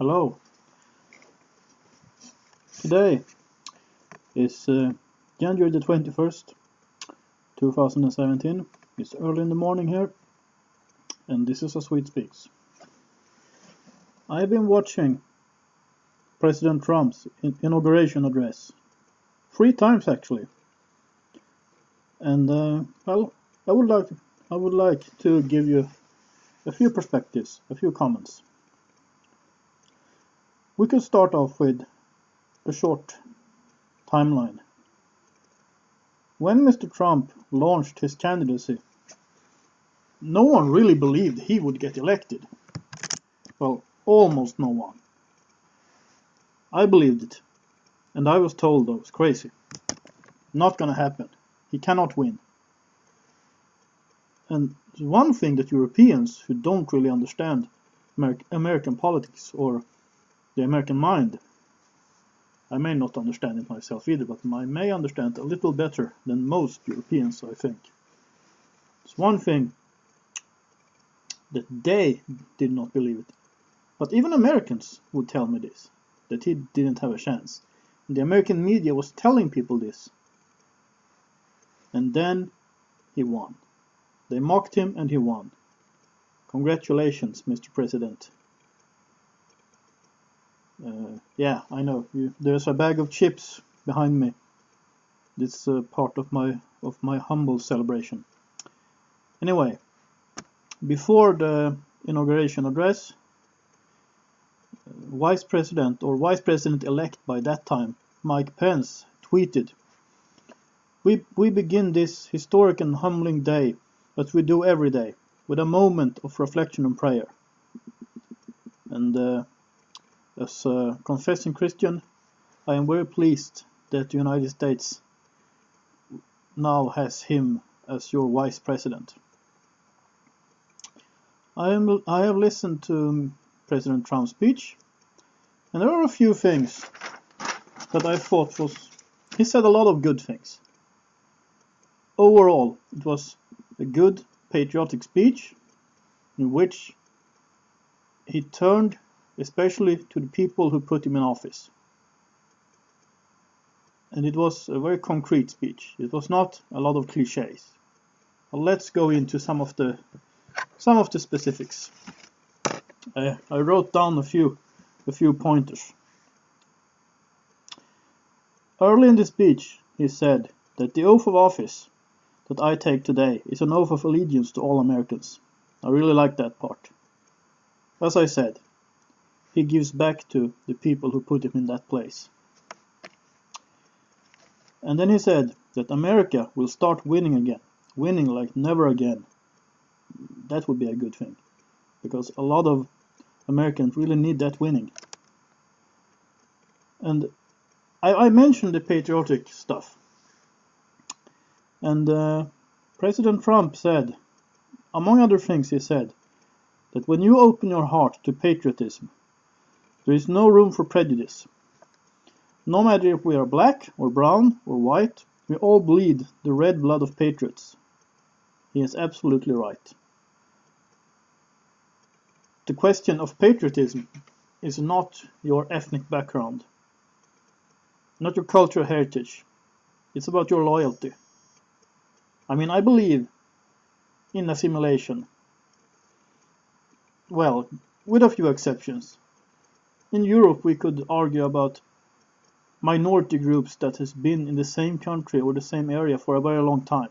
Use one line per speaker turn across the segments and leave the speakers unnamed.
Hello. Today is January the 21st, 2017. It's early in the morning here, and this is a Sweet Speaks. I've been watching President Trump's inauguration address 3 times actually, and I would like to give you a few perspectives, a few comments. We could start off with a short timeline. When Mr. Trump launched his candidacy, no one really believed he would get elected. Well, almost no one. I believed it, and I was told I was crazy. Not gonna happen. He cannot win. And one thing that Europeans who don't really understand American politics or the American mind, I may not understand it myself either, but I may understand it a little better than most Europeans, I think. It's one thing that they did not believe it. But even Americans would tell me this, that he didn't have a chance. And the American media was telling people this. And then he won. They mocked him and he won. Congratulations, Mr. President. Yeah, I know. There's a bag of chips behind me. It's part of my humble celebration. Anyway, before the inauguration address, Vice President-elect by that time, Mike Pence, tweeted, We begin this historic and humbling day, as we do every day, with a moment of reflection and prayer. And as a confessing Christian, I am very pleased that the United States now has him as your Vice President. I have listened to President Trump's speech, and there are a few things that I thought he said a lot of good things. Overall, it was a good patriotic speech in which he turned especially to the people who put him in office. And it was a very concrete speech. It was not a lot of cliches. Well, let's go into some of the specifics. I wrote down a few pointers. Early in the speech, he said that the oath of office that I take today is an oath of allegiance to all Americans. I really like that part. As I said, he gives back to the people who put him in that place. And then he said that America will start winning again, winning like never again. That would be a good thing, because a lot of Americans really need that winning. And I mentioned the patriotic stuff. And President Trump said, among other things, he said that when you open your heart to patriotism, there is no room for prejudice. No matter if we are black or brown or white, we all bleed the red blood of patriots. He is absolutely right. The question of patriotism is not your ethnic background, not your cultural heritage. It's about your loyalty. I mean, I believe in assimilation. Well, with a few exceptions. In Europe, we could argue about minority groups that has been in the same country or the same area for a very long time.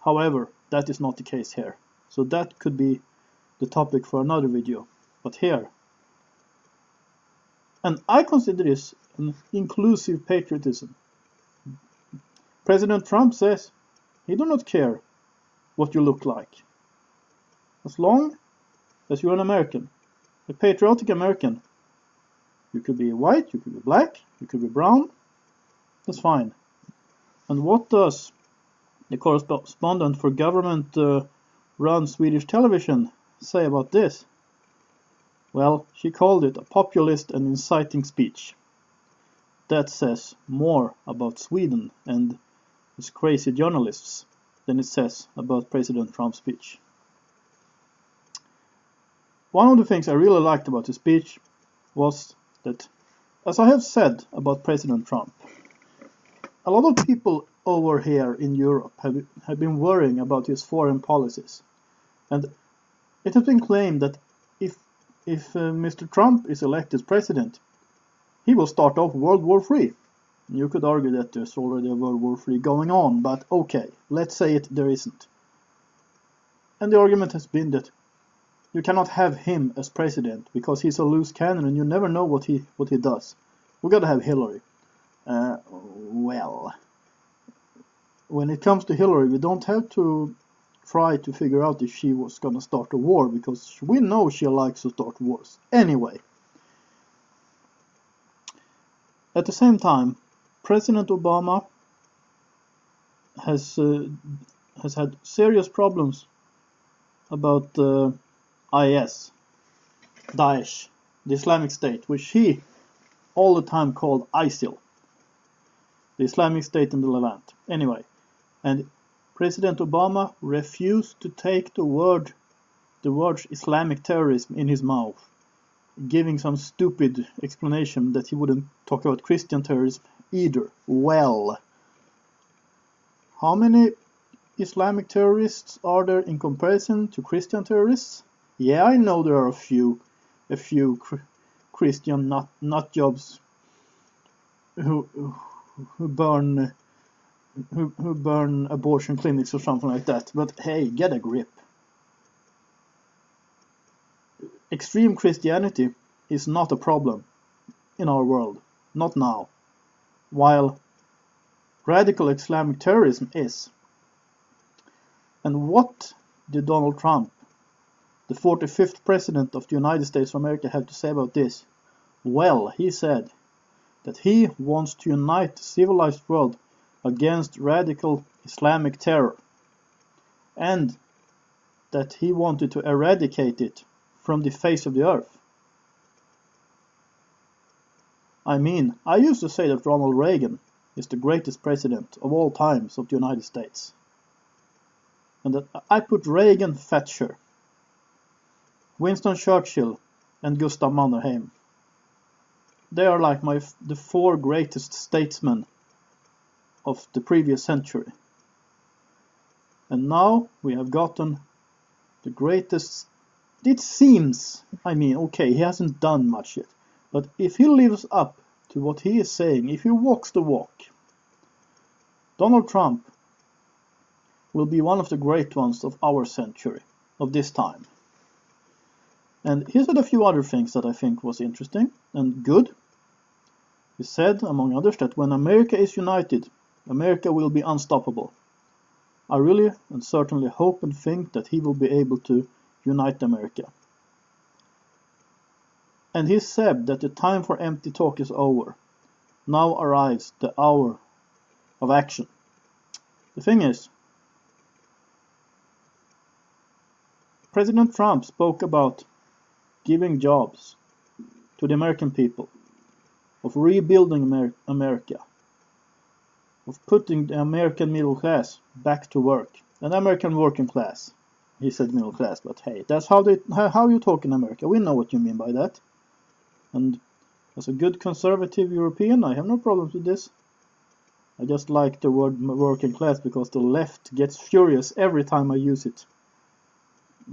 However, that is not the case here. So that could be the topic for another video. But here, and I consider this an inclusive patriotism. President Trump says he do not care what you look like. As long as you're an American, a patriotic American. You could be white, you could be black, you could be brown. That's fine. And what does the correspondent for government-run Swedish television say about this? Well, she called it a populist and inciting speech. That says more about Sweden and its crazy journalists than it says about President Trump's speech. One of the things I really liked about the speech was that, as I have said about President Trump, a lot of people over here in Europe have been worrying about his foreign policies. And it has been claimed that if Mr. Trump is elected president, he will start off World War III. You could argue that there's already a World War III going on, but okay, let's say there isn't. And the argument has been that you cannot have him as president because he's a loose cannon and you never know what he does. We gotta have Hillary. Well, when it comes to Hillary, we don't have to try to figure out if she was gonna start a war, because we know she likes to start wars. Anyway, at the same time, President Obama has had serious problems about IS, Daesh, the Islamic State, which he all the time called ISIL, the Islamic State in the Levant. Anyway, and President Obama refused to take the word Islamic terrorism in his mouth, giving some stupid explanation that he wouldn't talk about Christian terrorism either. Well, how many Islamic terrorists are there in comparison to Christian terrorists? Yeah, I know there are a few Christian nut jobs who burn abortion clinics or something like that. But hey, get a grip. Extreme Christianity is not a problem in our world, not now, while radical Islamic terrorism is. And what did Donald Trump, the 45th President of the United States of America, have to say about this? Well, he said that he wants to unite the civilized world against radical Islamic terror, and that he wanted to eradicate it from the face of the earth. I mean, I used to say that Ronald Reagan is the greatest president of all times of the United States. And that I put Reagan, Thatcher, Winston Churchill, and Gustav Mannerheim. They are like the four greatest statesmen of the previous century. And now we have gotten the greatest. It seems, okay, he hasn't done much yet, but if he lives up to what he is saying, if he walks the walk, Donald Trump will be one of the great ones of our century, of this time. And he said a few other things that I think was interesting and good. He said, among others, that when America is united, America will be unstoppable. I really and certainly hope and think that he will be able to unite America. And he said that the time for empty talk is over. Now arrives the hour of action. The thing is, President Trump spoke about giving jobs to the American people, of rebuilding America, of putting the American middle class back to work, and American working class. He said middle class, but hey, that's how you talk in America. We know what you mean by that. And as a good conservative European, I have no problems with this. I just like the word working class because the left gets furious every time I use it,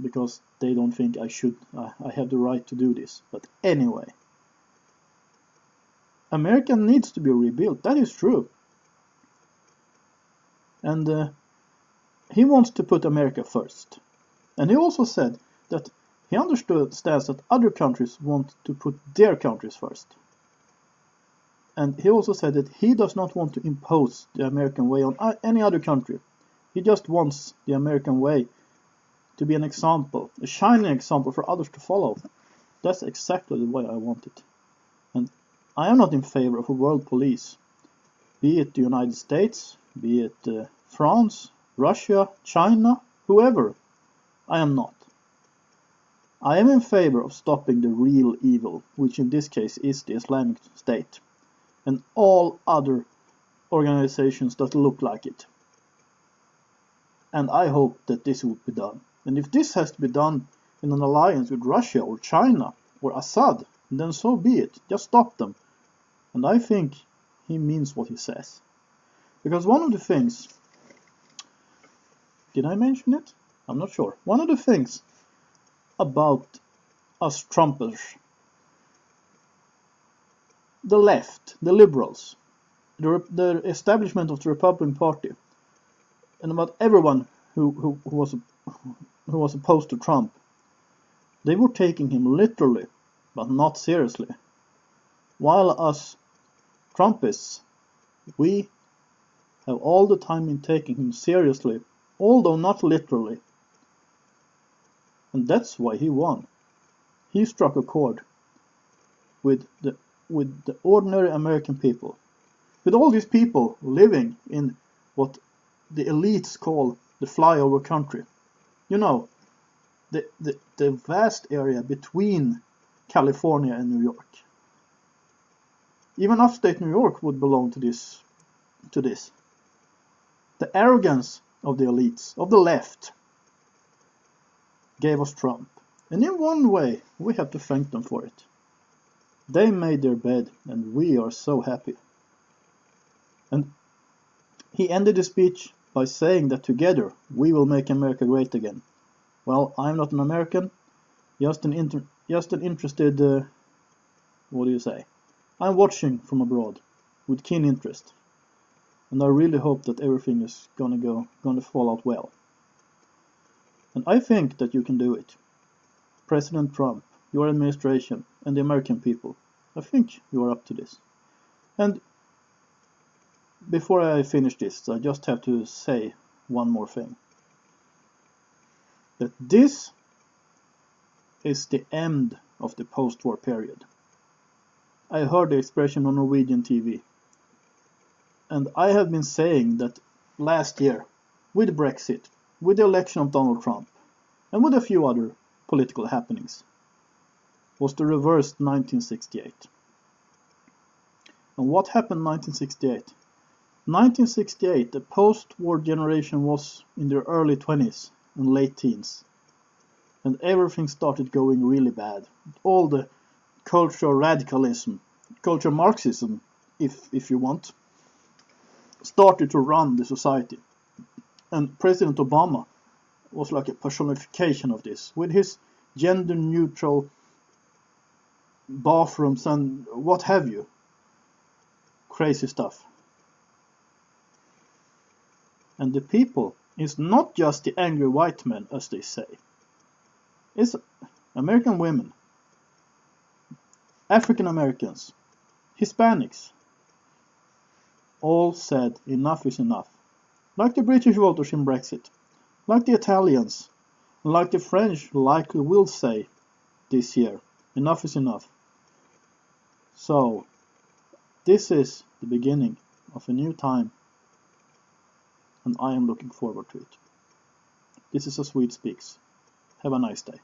because they don't think I have the right to do this. But anyway, America needs to be rebuilt. That is true. And he wants to put America first. And he also said that he understands that other countries want to put their countries first. And he also said that he does not want to impose the American way on any other country. He just wants the American way to be an example, a shining example for others to follow. That's exactly the way I want it. And I am not in favor of a world police, be it the United States, be it France, Russia, China, whoever. I am not. I am in favor of stopping the real evil, which in this case is the Islamic State, and all other organizations that look like it. And I hope that this will be done. And if this has to be done in an alliance with Russia or China or Assad, then so be it. Just stop them. And I think he means what he says. Because one of the things, did I mention it? I'm not sure. One of the things about us Trumpers, the left, the liberals, the establishment of the Republican Party, and about everyone who was opposed to Trump, they were taking him literally, but not seriously. While us Trumpists, we have all the time been taking him seriously, although not literally. And that's why he won. He struck a chord with the ordinary American people, with all these people living in what the elites call the flyover country. You know, the vast area between California and New York. Even upstate New York would belong to this. The arrogance of the elites, of the left, gave us Trump. And in one way, we have to thank them for it. They made their bed, and we are so happy. And he ended his speech by saying that together we will make America great again. Well, I'm not an American, just an interested, what do you say? I'm watching from abroad with keen interest. And I really hope that everything is gonna fall out well. And I think that you can do it. President Trump, your administration, and the American people. I think you are up to this. And before I finish this, I just have to say one more thing. That this is the end of the post-war period. I heard the expression on Norwegian TV. And I have been saying that last year, with Brexit, with the election of Donald Trump, and with a few other political happenings, was the reversed 1968. And what happened in 1968? 1968, the post-war generation was in their early 20s and late teens. And everything started going really bad. All the cultural radicalism, cultural Marxism, if you want, started to run the society. And President Obama was like a personification of this, with his gender-neutral bathrooms and what have you. Crazy stuff. And the people is not just the angry white men, as they say. It's American women, African Americans, Hispanics, all said enough is enough. Like the British voters in Brexit, like the Italians, and like the French likely will say this year, enough is enough. So, this is the beginning of a new time, and I am looking forward to it. This is A Swede Speaks. Have a nice day.